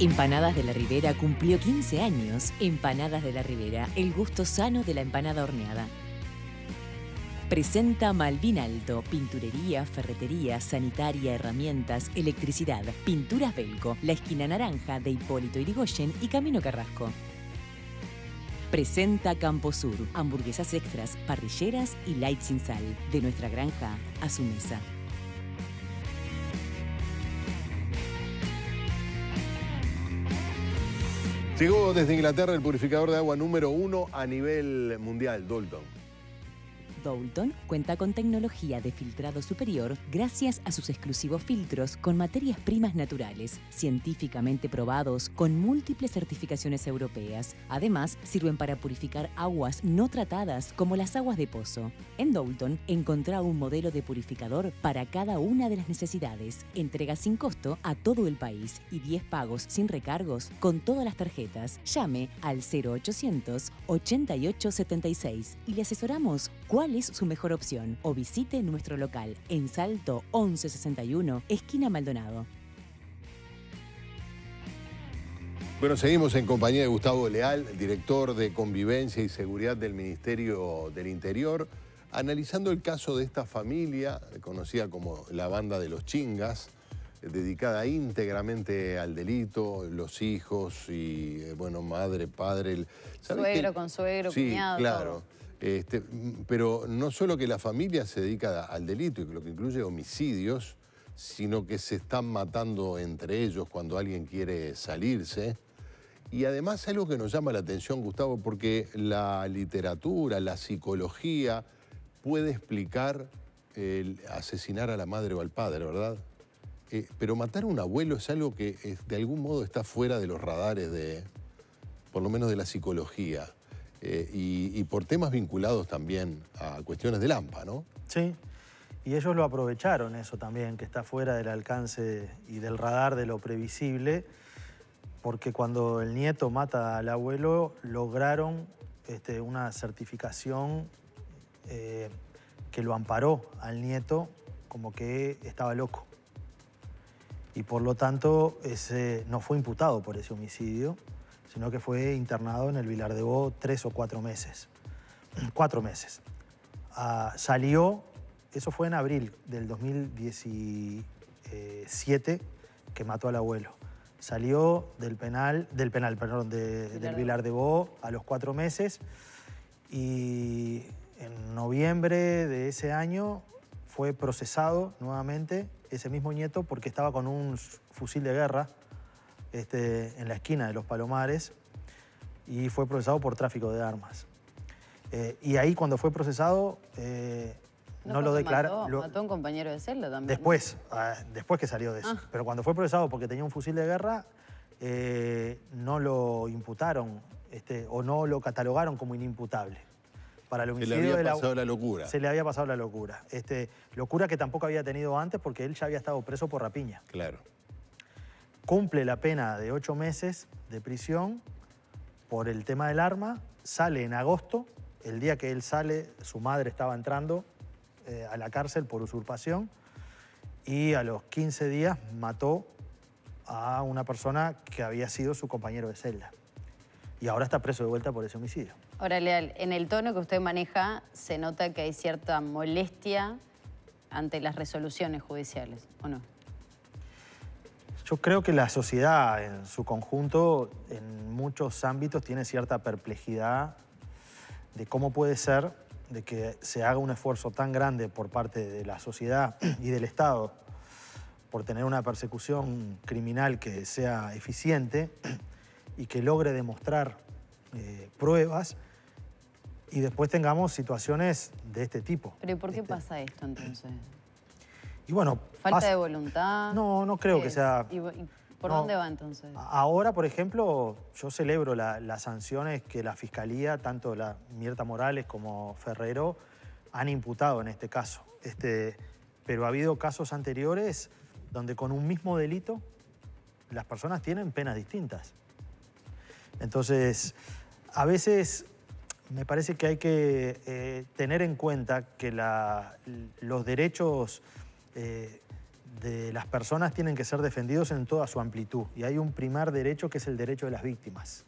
Empanadas de la Ribera cumplió 15 años. Empanadas de la Ribera, el gusto sano de la empanada horneada. Presenta Malvin Alto, pinturería, ferretería, sanitaria, herramientas, electricidad, pinturas Belco, la esquina naranja de Hipólito Yrigoyen y Camino Carrasco. Presenta Campo Sur, hamburguesas extras, parrilleras y light sin sal, de nuestra granja a su mesa. Llegó desde Inglaterra el purificador de agua número 1 a nivel mundial, Doulton. Doulton cuenta con tecnología de filtrado superior gracias a sus exclusivos filtros con materias primas naturales, científicamente probados con múltiples certificaciones europeas. Además, sirven para purificar aguas no tratadas como las aguas de pozo. En Doulton encontrá un modelo de purificador para cada una de las necesidades. Entrega sin costo a todo el país y 10 pagos sin recargos con todas las tarjetas. Llame al 0800 88 76 y le asesoramos cuál es su mejor opción o visite nuestro local en Salto 1161, esquina Maldonado. Bueno, seguimos en compañía de Gustavo Leal, director de Convivencia y Seguridad del Ministerio del Interior, analizando el caso de esta familia, conocida como la Banda de los Chingas, dedicada íntegramente al delito, los hijos y, bueno, madre, padre... Suegro, consuegro, sí, cuñado, claro. todo. Pero no solo que la familia se dedica al delito, lo que incluye homicidios, sino que se están matando entre ellos cuando alguien quiere salirse. Y además algo que nos llama la atención, Gustavo, porque la literatura, la psicología puede explicar el asesinar a la madre o al padre, ¿verdad? Pero matar a un abuelo es algo que de algún modo está fuera de los radares de, por lo menos de la psicología. Y por temas vinculados también a cuestiones del AMPA, ¿no? Sí, y ellos lo aprovecharon eso también, que está fuera del alcance y del radar de lo previsible, porque cuando el nieto mata al abuelo, lograron una certificación que lo amparó al nieto como que estaba loco. Y por lo tanto, no fue imputado por ese homicidio, sino que fue internado en el Vilar de Bo 3 o 4 meses. 4 meses. Salió, eso fue en abril del 2017, que mató al abuelo. Salió del Vilar de Bo a los 4 meses y en noviembre de ese año fue procesado nuevamente ese mismo nieto porque estaba con un fusil de guerra en la esquina de Los Palomares y fue procesado por tráfico de armas. Y ahí cuando fue procesado no lo declaró. Mató a un compañero de celda también. Después, después que salió de eso. Pero cuando fue procesado porque tenía un fusil de guerra, no lo imputaron o no lo catalogaron como inimputable. Para el homicidio se le había pasado la locura. Se le había pasado la locura. Locura que tampoco había tenido antes porque él ya había estado preso por rapiña. Claro. Cumple la pena de 8 meses de prisión por el tema del arma, sale en agosto, el día que él sale, su madre estaba entrando a la cárcel por usurpación y a los 15 días mató a una persona que había sido su compañero de celda. Y ahora está preso de vuelta por ese homicidio. Ahora, Leal, en el tono que usted maneja se nota que hay cierta molestia ante las resoluciones judiciales, ¿o no? Yo creo que la sociedad en su conjunto, en muchos ámbitos, tiene cierta perplejidad de cómo puede ser de que se haga un esfuerzo tan grande por parte de la sociedad y del Estado por tener una persecución criminal que sea eficiente y que logre demostrar pruebas y después tengamos situaciones de este tipo. ¿Pero y por qué pasa esto entonces? Y bueno, ¿Falta de voluntad? No creo que sea... ¿Y por dónde va entonces? Ahora, por ejemplo, yo celebro las sanciones que la Fiscalía, tanto la Mirta Morales como Ferrero, han imputado en este caso. Pero ha habido casos anteriores donde con un mismo delito las personas tienen penas distintas. Entonces, a veces me parece que hay que tener en cuenta que los derechos de las personas tienen que ser defendidos en toda su amplitud. Y hay un primer derecho que es el derecho de las víctimas.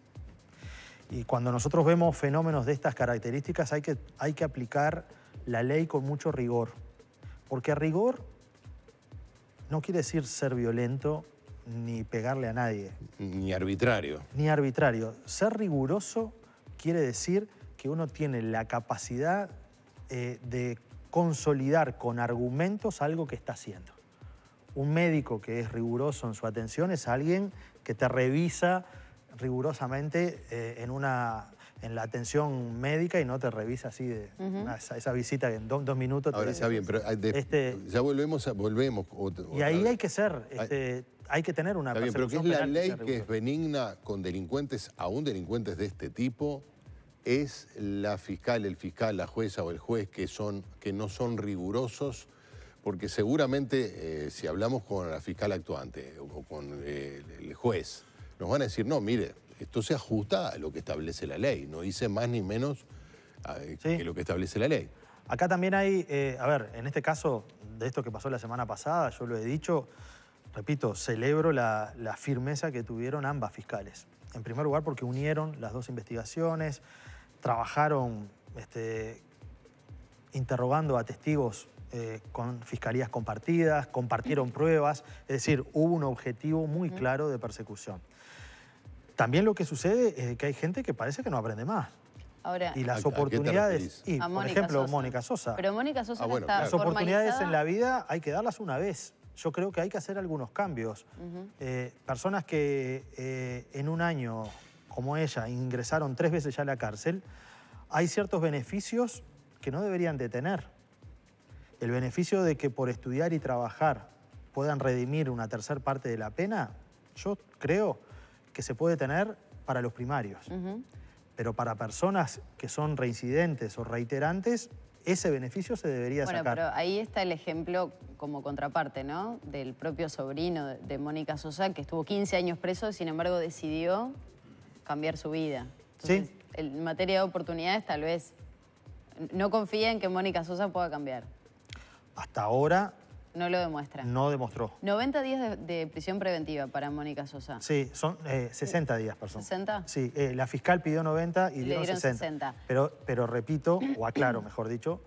Y cuando nosotros vemos fenómenos de estas características hay que aplicar la ley con mucho rigor. Porque rigor no quiere decir ser violento ni pegarle a nadie. Ni arbitrario. Ni arbitrario. Ser riguroso quiere decir que uno tiene la capacidad de consolidar con argumentos algo que está haciendo. Un médico que es riguroso en su atención es alguien que te revisa rigurosamente en la atención médica y no te revisa así de esa visita que en 2 minutos. Ahora está bien, pero ya volvemos. Y ahí hay que ser, hay que tener una persecución. Pero ¿qué es la ley que es benigna con delincuentes, aún delincuentes de este tipo? Es la fiscal, el fiscal, la jueza o el juez que no son rigurosos, porque seguramente si hablamos con la fiscal actuante o con el juez, nos van a decir, no, mire, esto se ajusta a lo que establece la ley, no dice más ni menos que lo que establece la ley. Acá también hay, a ver, en este caso de esto que pasó la semana pasada, yo lo he dicho, repito, celebro la firmeza que tuvieron ambas fiscales. En primer lugar porque unieron las dos investigaciones, trabajaron interrogando a testigos con fiscalías compartidas, compartieron pruebas, es decir, hubo un objetivo muy claro de persecución. También lo que sucede es que hay gente que parece que no aprende más. Ahora, y las oportunidades, por ejemplo, Mónica Sosa. Pero Mónica Sosa no está Las oportunidades formalizada. en la vida hay que darlas una vez. Yo creo que hay que hacer algunos cambios. Personas que en un año, como ella, ingresaron 3 veces ya a la cárcel, hay ciertos beneficios que no deberían de tener. El beneficio de que por estudiar y trabajar puedan redimir una tercera parte de la pena, yo creo que se puede tener para los primarios. Pero para personas que son reincidentes o reiterantes, ese beneficio se debería sacar. Bueno, pero ahí está el ejemplo como contraparte, ¿no? Del propio sobrino de Mónica Sosa, que estuvo 15 años preso y sin embargo decidió cambiar su vida. Entonces, sí. En materia de oportunidades, tal vez no confía en que Mónica Sosa pueda cambiar. Hasta ahora no lo demuestra. No demostró. 90 días de prisión preventiva para Mónica Sosa. Sí, son 60 días, perdón. ¿60? Sí, la fiscal pidió 90 y dieron 60. Pero repito, o aclaro, mejor dicho,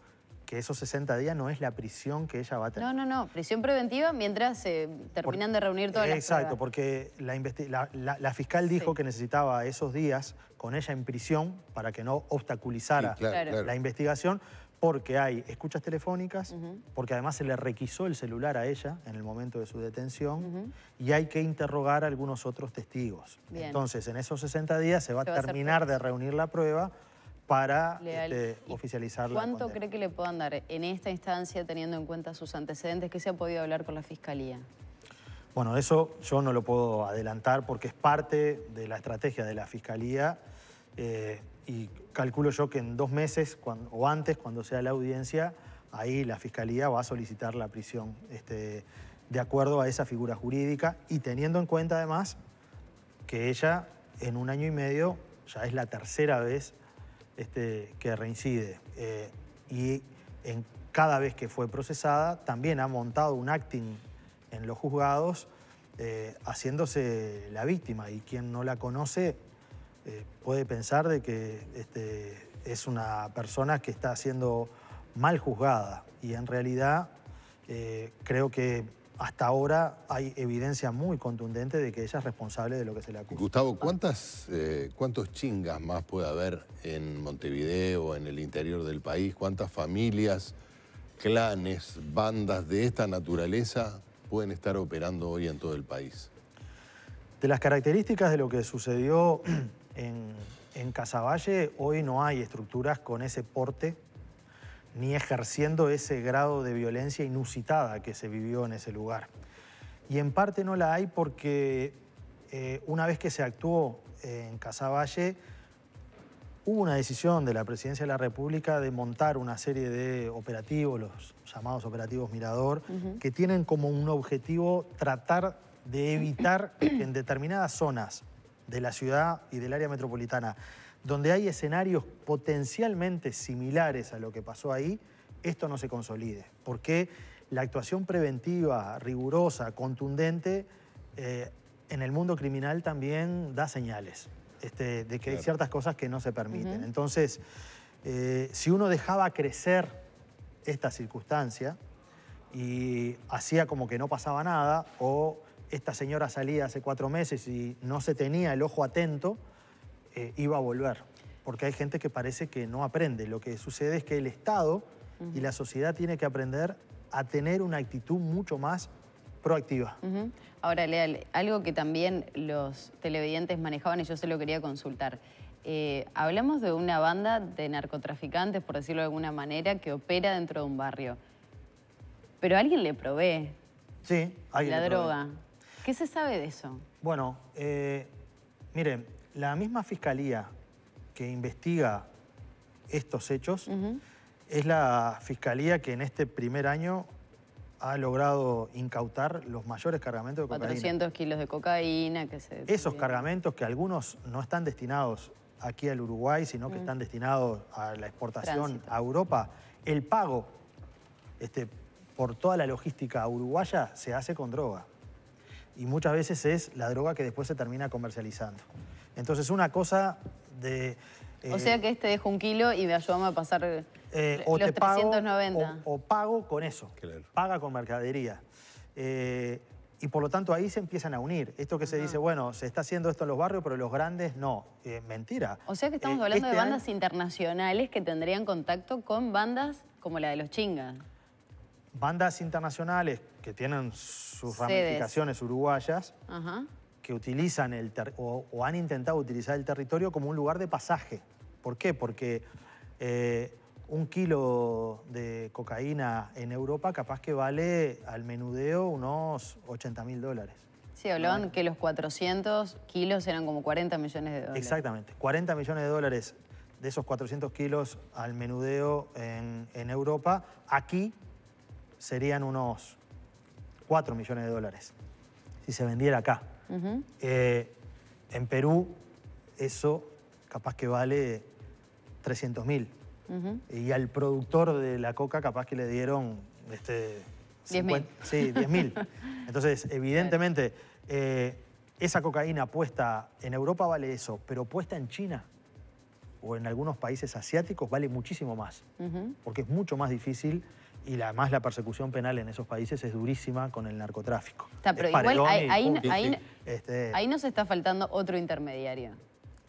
que esos 60 días no es la prisión que ella va a tener. No. Prisión preventiva mientras se terminan de reunir todas las pruebas. Exacto, porque la fiscal dijo que necesitaba esos días con ella en prisión para que no obstaculizara la investigación, porque hay escuchas telefónicas, porque además se le requisó el celular a ella en el momento de su detención y hay que interrogar a algunos otros testigos. Bien. Entonces, en esos 60 días se va a terminar de reunir la prueba para oficializar la condena. ¿Cuánto cree que le puedan dar en esta instancia, teniendo en cuenta sus antecedentes, que se ha podido hablar con la Fiscalía? Bueno, eso yo no lo puedo adelantar porque es parte de la estrategia de la Fiscalía y calculo yo que en 2 meses o antes, cuando sea la audiencia, ahí la Fiscalía va a solicitar la prisión de acuerdo a esa figura jurídica y teniendo en cuenta además que ella en 1 año y medio ya es la 3ª vez que reincide y en cada vez que fue procesada también ha montado un acting en los juzgados haciéndose la víctima y quien no la conoce puede pensar de que es una persona que está siendo mal juzgada y en realidad creo que hasta ahora hay evidencia muy contundente de que ella es responsable de lo que se le acusa. Gustavo, ¿cuántos chingas más puede haber en Montevideo, en el interior del país? ¿Cuántas familias, clanes, bandas de esta naturaleza pueden estar operando hoy en todo el país? De las características de lo que sucedió en Casaballe, hoy no hay estructuras con ese porte ni ejerciendo ese grado de violencia inusitada que se vivió en ese lugar. Y en parte no la hay porque una vez que se actuó en Casaballe, hubo una decisión de la Presidencia de la República de montar una serie de operativos, los llamados operativos Mirador, que tienen como un objetivo tratar de evitar que en determinadas zonas de la ciudad y del área metropolitana, donde hay escenarios potencialmente similares a lo que pasó ahí, esto no se consolide. Porque la actuación preventiva, rigurosa, contundente, en el mundo criminal también da señales de que hay ciertas cosas que no se permiten. Entonces, si uno dejaba crecer esta circunstancia y hacía como que no pasaba nada, o esta señora salía hace 4 meses y no se tenía el ojo atento, iba a volver. Porque hay gente que parece que no aprende. Lo que sucede es que el Estado y la sociedad tiene que aprender a tener una actitud mucho más proactiva. Ahora, Leal, algo que también los televidentes manejaban y yo se lo quería consultar. Hablamos de una banda de narcotraficantes, por decirlo de alguna manera, que opera dentro de un barrio. Pero alguien le provee Sí, alguien la le provee. droga. ¿Qué se sabe de eso? Bueno, miren, la misma fiscalía que investiga estos hechos es la fiscalía que en este primer año ha logrado incautar los mayores cargamentos de cocaína. 400 kilos de cocaína que se... Esos cargamentos, que algunos no están destinados aquí al Uruguay, sino que están destinados a la exportación Tránsito. a Europa, el pago por toda la logística uruguaya se hace con droga. Y muchas veces es la droga que después se termina comercializando. Entonces, una cosa de... o sea que deja 1 kilo y me ayudamos a pasar o los te pago, 390. o pago con eso. Claro. Paga con mercadería. Y por lo tanto ahí se empiezan a unir. Esto que se dice, bueno, se está haciendo esto en los barrios, pero los grandes no. Mentira. O sea que estamos hablando de este bandas internacionales que tendrían contacto con bandas como la de los chingas. Bandas internacionales que tienen sus Sedes. ramificaciones uruguayas, Ajá. que utilizan o han intentado utilizar el territorio como un lugar de pasaje. ¿Por qué? Porque 1 kilo de cocaína en Europa capaz que vale al menudeo unos $80.000. Sí, hablaban que los 400 kilos eran como 40 millones de dólares. Exactamente. 40 millones de dólares de esos 400 kilos al menudeo en Europa. Aquí serían unos 4 millones de dólares si se vendiera acá. En Perú eso capaz que vale 300.000. Y al productor de la coca capaz que le dieron 10.000. Sí, 10.000. Entonces, evidentemente, esa cocaína puesta en Europa vale eso, pero puesta en China o en algunos países asiáticos vale muchísimo más. Porque es mucho más difícil y además la persecución penal en esos países es durísima con el narcotráfico. Está, pero Es igual paredón y punto. ahí nos está faltando otro intermediario.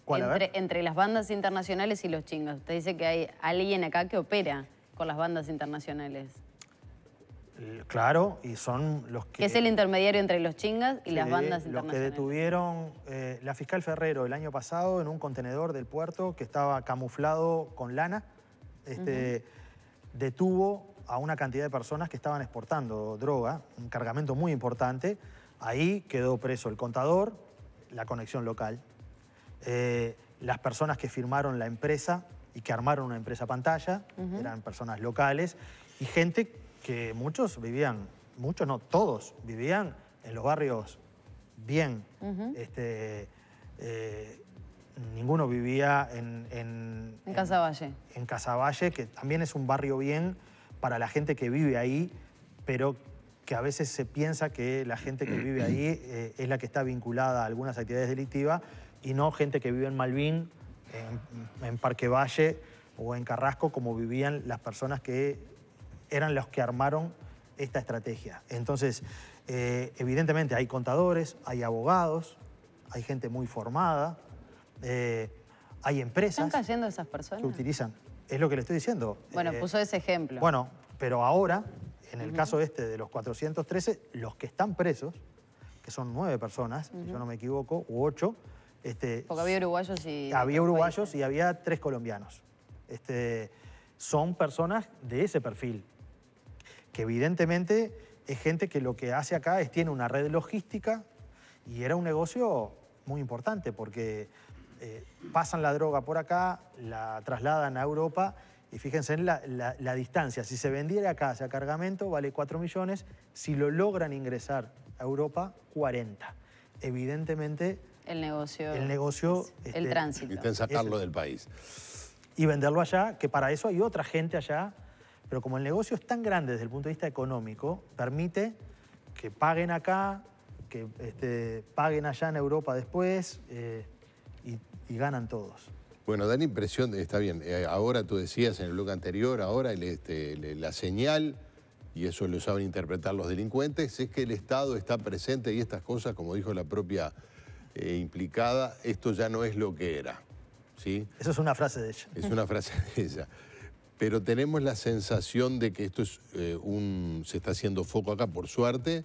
¿Cuál, a ver? Entre las bandas internacionales y los chingas. Usted dice que hay alguien acá que opera con las bandas internacionales. Claro, y son los que... Que es el intermediario entre los chingas y las Sí, bandas los que internacionales. detuvieron la fiscal Ferrero el año pasado en un contenedor del puerto que estaba camuflado con lana, detuvo a una cantidad de personas que estaban exportando droga, un cargamento muy importante. Ahí quedó preso el contador, la conexión local, las personas que firmaron la empresa y que armaron una empresa pantalla, eran personas locales, y gente que muchos vivían, muchos no, todos vivían en los barrios bien. Ninguno vivía en Casaballe. En Casaballe, que también es un barrio bien para la gente que vive ahí, pero que a veces se piensa que la gente que vive ahí es la que está vinculada a algunas actividades delictivas y no gente que vive en Malvin, en Parque Valle o en Carrasco, como vivían las personas que eran los que armaron esta estrategia. Entonces, evidentemente hay contadores, hay abogados, hay gente muy formada, hay empresas... ¿Están cayendo esas personas? que utilizan. Es lo que le estoy diciendo. Bueno, puso ese ejemplo. Bueno, pero ahora, en el caso de los 413, los que están presos, que son 9 personas, si yo no me equivoco, u 8... Porque había uruguayos y... Había uruguayos y había 3 colombianos. Son personas de ese perfil, que evidentemente es gente que lo que hace acá es tiene una red logística y era un negocio muy importante porque pasan la droga por acá, la trasladan a Europa y fíjense en la distancia. Si se vendiera acá ese cargamento vale 4 millones, si lo logran ingresar a Europa, 40. Evidentemente... El negocio... el tránsito. Intenten sacarlo del país. Y venderlo allá, que para eso hay otra gente allá Pero como el negocio es tan grande desde el punto de vista económico, permite que paguen acá, que paguen allá en Europa después y ganan todos. Bueno, da la impresión, está bien, ahora tú decías en el bloque anterior, ahora la señal, y eso lo saben interpretar los delincuentes, es que el Estado está presente y estas cosas, como dijo la propia implicada, esto ya no es lo que era, ¿sí? Eso es una frase de ella. Es una frase de ella. Pero tenemos la sensación de que esto es se está haciendo foco acá por suerte,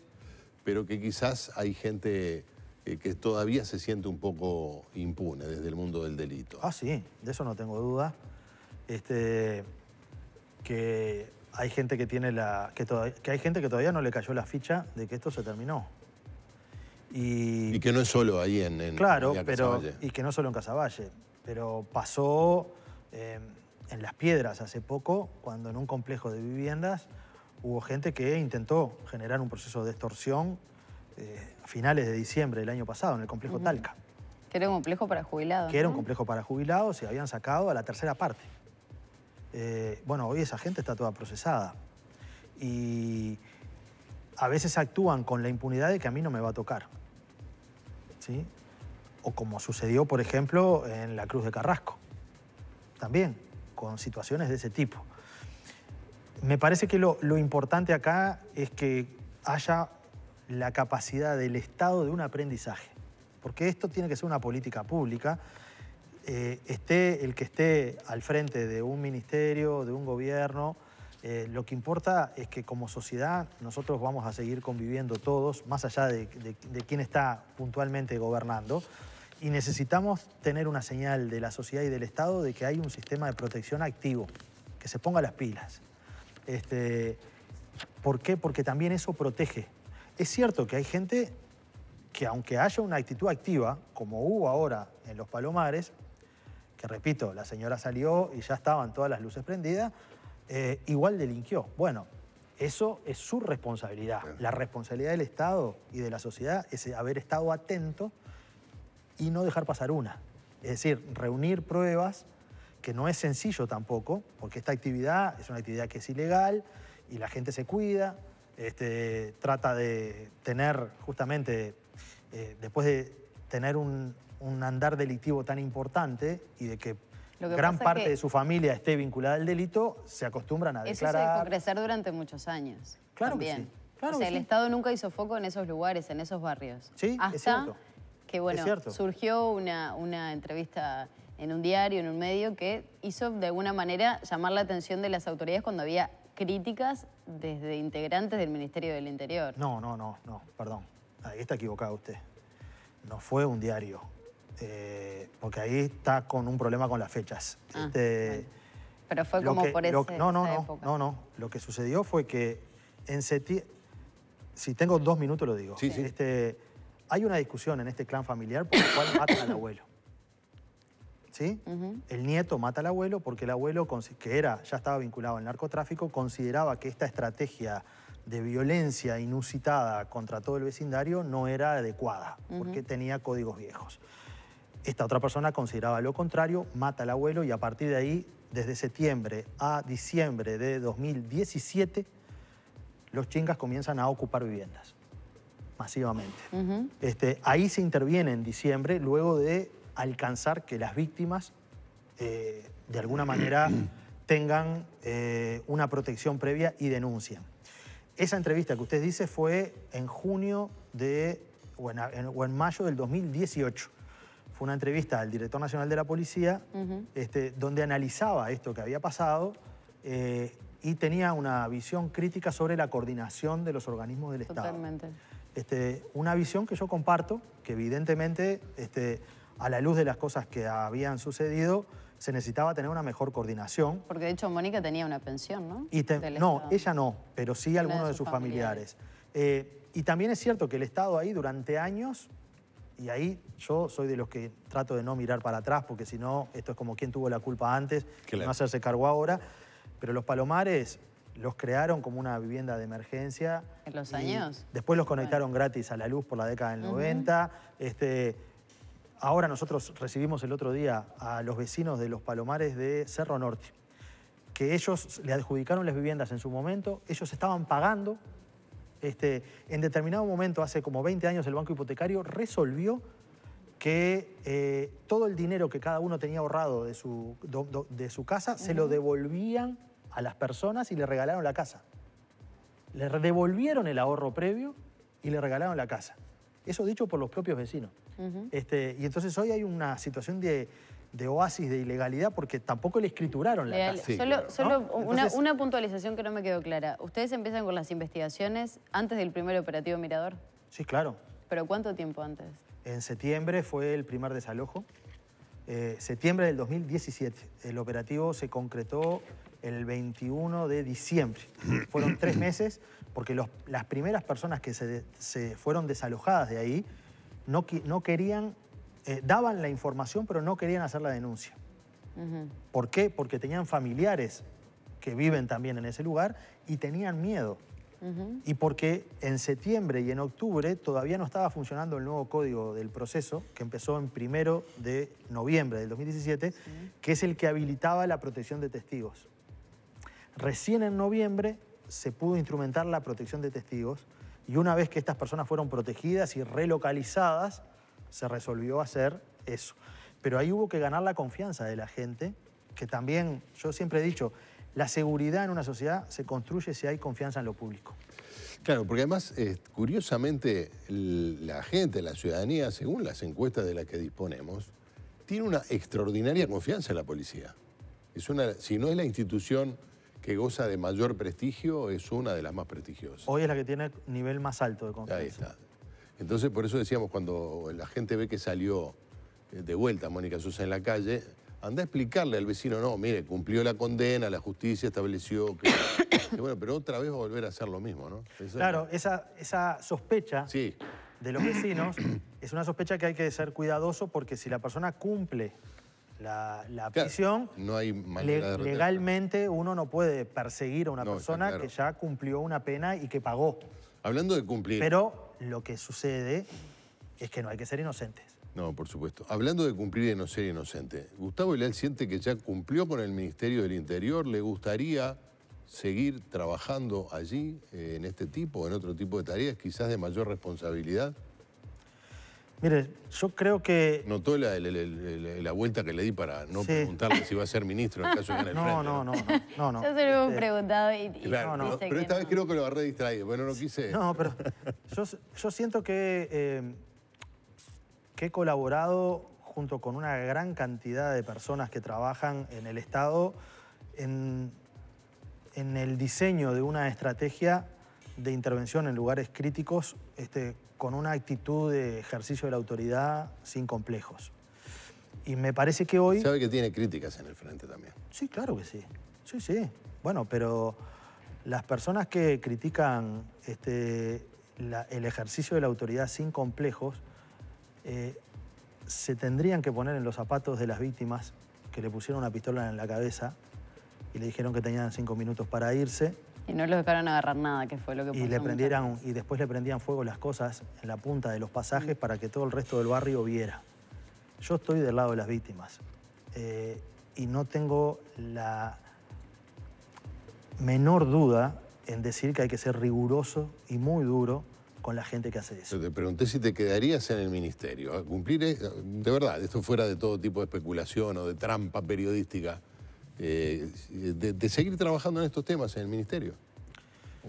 pero que quizás hay gente que todavía se siente un poco impune desde el mundo del delito. Ah, sí, de eso no tengo duda. Que hay gente que tiene que hay gente que todavía no le cayó la ficha de que esto se terminó. Y que no es solo ahí en claro, Casaballe. y que no solo en Casaballe, pero pasó en Las Piedras hace poco, cuando en un complejo de viviendas hubo gente que intentó generar un proceso de extorsión a finales de diciembre del año pasado, en el complejo Talca. Que era un complejo para jubilados. Que era ¿no? un complejo para jubilados y habían sacado a la tercera parte. Bueno, hoy esa gente está toda procesada. Y a veces actúan con la impunidad de que a mí no me va a tocar. ¿Sí? O como sucedió, por ejemplo, en la Cruz de Carrasco. También, con situaciones de ese tipo. Me parece que lo importante acá es que haya la capacidad del Estado de un aprendizaje. Porque esto tiene que ser una política pública. Esté el que esté al frente de un ministerio, de un gobierno, lo que importa es que como sociedad nosotros vamos a seguir conviviendo todos, más allá de quién está puntualmente gobernando, y necesitamos tener una señal de la sociedad y del Estado de que hay un sistema de protección activo, que se ponga las pilas. ¿Por qué? Porque también eso protege. Es cierto que hay gente que aunque haya una actitud activa, como hubo ahora en Los Palomares, que repito, la señora salió y ya estaban todas las luces prendidas, igual delinquió. Bueno, eso es su responsabilidad. La responsabilidad del Estado y de la sociedad es haber estado atento y no dejar pasar una. Es decir, reunir pruebas, que no es sencillo tampoco, porque esta actividad es una actividad que es ilegal y la gente se cuida, trata de tener justamente, después de tener un andar delictivo tan importante y de que gran parte de su familia esté vinculada al delito, se acostumbran a declarar. Eso se dejó crecer durante muchos años. Claro también. que sí. Claro o sea, que el sí. Estado nunca hizo foco en esos lugares, en esos barrios. Sí, hasta es cierto. Que, bueno, es cierto. surgió una entrevista en un diario, en un medio, que hizo de alguna manera llamar la atención de las autoridades cuando había críticas desde integrantes del Ministerio del Interior. No, perdón. Ahí está equivocado usted. No fue un diario. Porque ahí está con un problema con las fechas. Bueno. Pero fue como por esa época. No. Lo que sucedió fue que en septiembre... Si tengo 2 minutos lo digo. Sí, sí. Hay una discusión en este clan familiar por la cual matan al abuelo. ¿Sí? El nieto mata al abuelo porque el abuelo, que ya estaba vinculado al narcotráfico, consideraba que esta estrategia de violencia inusitada contra todo el vecindario no era adecuada, porque tenía códigos viejos. Esta otra persona consideraba lo contrario, mata al abuelo y a partir de ahí, desde septiembre a diciembre de 2017, los chingas comienzan a ocupar viviendas, masivamente. Ahí se interviene en diciembre, luego de alcanzar que las víctimas, de alguna manera, tengan una protección previa y denuncien. Esa entrevista que usted dice fue en junio o en mayo del 2018. Fue una entrevista al director nacional de la policía, donde analizaba esto que había pasado y tenía una visión crítica sobre la coordinación de los organismos del Estado. Totalmente. Una visión que yo comparto, que evidentemente, a la luz de las cosas que habían sucedido, se necesitaba tener una mejor coordinación. Porque de hecho Mónica tenía una pensión, ¿no? No, ella no, pero sí algunos de sus familiares. Y también es cierto que el Estado ahí durante años, y ahí yo soy de los que trato de no mirar para atrás, porque si no, esto es como quién tuvo la culpa antes, claro, no hacerse cargo ahora, pero los Palomares los crearon como una vivienda de emergencia. ¿En los años? Después los conectaron gratis a la luz por la década del 90. Ahora nosotros recibimos el otro día a los vecinos de los Palomares de Cerro Norte, que ellos le adjudicaron las viviendas en su momento, ellos estaban pagando. En determinado momento, hace como 20 años, el Banco Hipotecario resolvió que todo el dinero que cada uno tenía ahorrado de su casa se lo devolvían a las personas y le regalaron la casa. Le devolvieron el ahorro previo y le regalaron la casa. Eso dicho por los propios vecinos. Y entonces hoy hay una situación de oasis de ilegalidad porque tampoco le escrituraron la casa. Sí, solo una puntualización que no me quedó clara. ¿Ustedes empiezan con las investigaciones antes del primer operativo Mirador? Sí, claro. ¿Pero cuánto tiempo antes? En septiembre fue el primer desalojo. Septiembre del 2017. El operativo se concretó el 21 de diciembre. Fueron 3 meses porque las primeras personas que se fueron desalojadas de ahí no querían, daban la información pero no querían hacer la denuncia. ¿Por qué? Porque tenían familiares que viven también en ese lugar y tenían miedo. Y porque en septiembre y en octubre todavía no estaba funcionando el nuevo código del proceso, que empezó en 1 de noviembre del 2017, que es el que habilitaba la protección de testigos. Recién en noviembre se pudo instrumentar la protección de testigos y una vez que estas personas fueron protegidas y relocalizadas, se resolvió hacer eso. Pero ahí hubo que ganar la confianza de la gente, que también, yo siempre he dicho, la seguridad en una sociedad se construye si hay confianza en lo público. Claro, porque además, curiosamente, la gente, la ciudadanía, según las encuestas de las que disponemos, tiene una extraordinaria confianza en la policía. Si no es la institución que goza de mayor prestigio, es una de las más prestigiosas. Hoy es la que tiene el nivel más alto de confianza. Ahí está. Entonces, por eso decíamos, cuando la gente ve que salió de vuelta Mónica Sosa en la calle, anda a explicarle al vecino, no, mire, cumplió la condena, la justicia estableció que bueno, pero otra vez va a volver a hacer lo mismo, ¿no? Claro, esa sospecha de los vecinos es una sospecha que hay que ser cuidadoso porque si la persona cumple la prisión, no hay manera de legalmente uno no puede perseguir a una persona que ya cumplió una pena y que pagó. Hablando de cumplir... Pero lo que sucede es que no hay que ser inocentes. No, por supuesto. Hablando de cumplir y no ser inocente, ¿Gustavo Leal siente que ya cumplió con el Ministerio del Interior? ¿Le gustaría seguir trabajando allí, en este tipo, en otro tipo de tareas, quizás de mayor responsabilidad? Mire, yo creo que... ¿Notó la vuelta que le di para no preguntarle si va a ser ministro en el caso de que gane el frente? No. Yo se lo hemos preguntado y claro, dice pero esta vez creo que lo agarré distraído, bueno, no quise... No, pero yo siento que he colaborado junto con una gran cantidad de personas que trabajan en el Estado en el diseño de una estrategia de intervención en lugares críticos con una actitud de ejercicio de la autoridad sin complejos. Y me parece que hoy... ¿Sabe que tiene críticas en el frente también? Sí, claro que sí. Sí. Bueno, pero las personas que critican el ejercicio de la autoridad sin complejos se tendrían que poner en los zapatos de las víctimas que le pusieron una pistola en la cabeza y le dijeron que tenían 5 minutos para irse. Y no los dejaron agarrar nada, que fue lo que pasó. Y después le prendían fuego las cosas en la punta de los pasajes para que todo el resto del barrio viera. Yo estoy del lado de las víctimas y no tengo la menor duda en decir que hay que ser riguroso y muy duro con la gente que hace eso. Te pregunté si te quedarías en el ministerio a cumplir, de verdad, esto fuera de todo tipo de especulación o de trampa periodística, de seguir trabajando en estos temas en el ministerio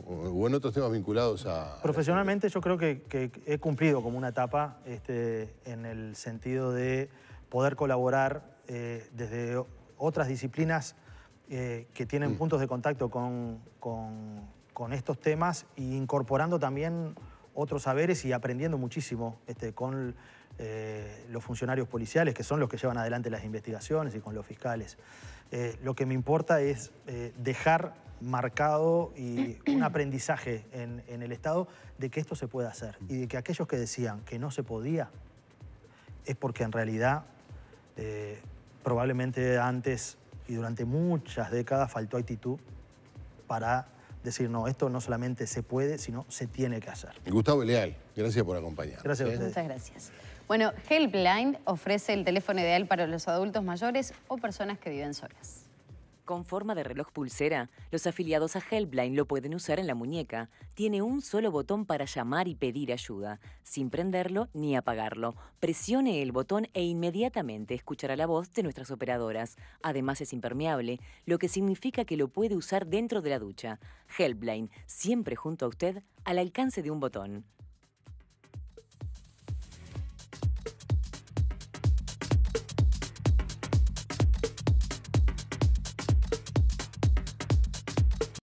o en otros temas vinculados a... Profesionalmente yo creo que he cumplido como una etapa en el sentido de poder colaborar desde otras disciplinas que tienen puntos de contacto con estos temas e incorporando también otros saberes y aprendiendo muchísimo con los funcionarios policiales, que son los que llevan adelante las investigaciones, y con los fiscales. Lo que me importa es dejar marcado y un aprendizaje en el Estado de que esto se puede hacer y de que aquellos que decían que no se podía es porque en realidad probablemente antes y durante muchas décadas faltó actitud para decir, no, esto no solamente se puede, sino se tiene que hacer. Gustavo Leal, gracias por acompañarnos. Gracias a ustedes. Muchas gracias. Bueno, Helpline ofrece el teléfono ideal para los adultos mayores o personas que viven solas. Con forma de reloj pulsera, los afiliados a Helpline lo pueden usar en la muñeca. Tiene un solo botón para llamar y pedir ayuda, sin prenderlo ni apagarlo. Presione el botón e inmediatamente escuchará la voz de nuestras operadoras. Además es impermeable, lo que significa que lo puede usar dentro de la ducha. Helpline, siempre junto a usted, al alcance de un botón.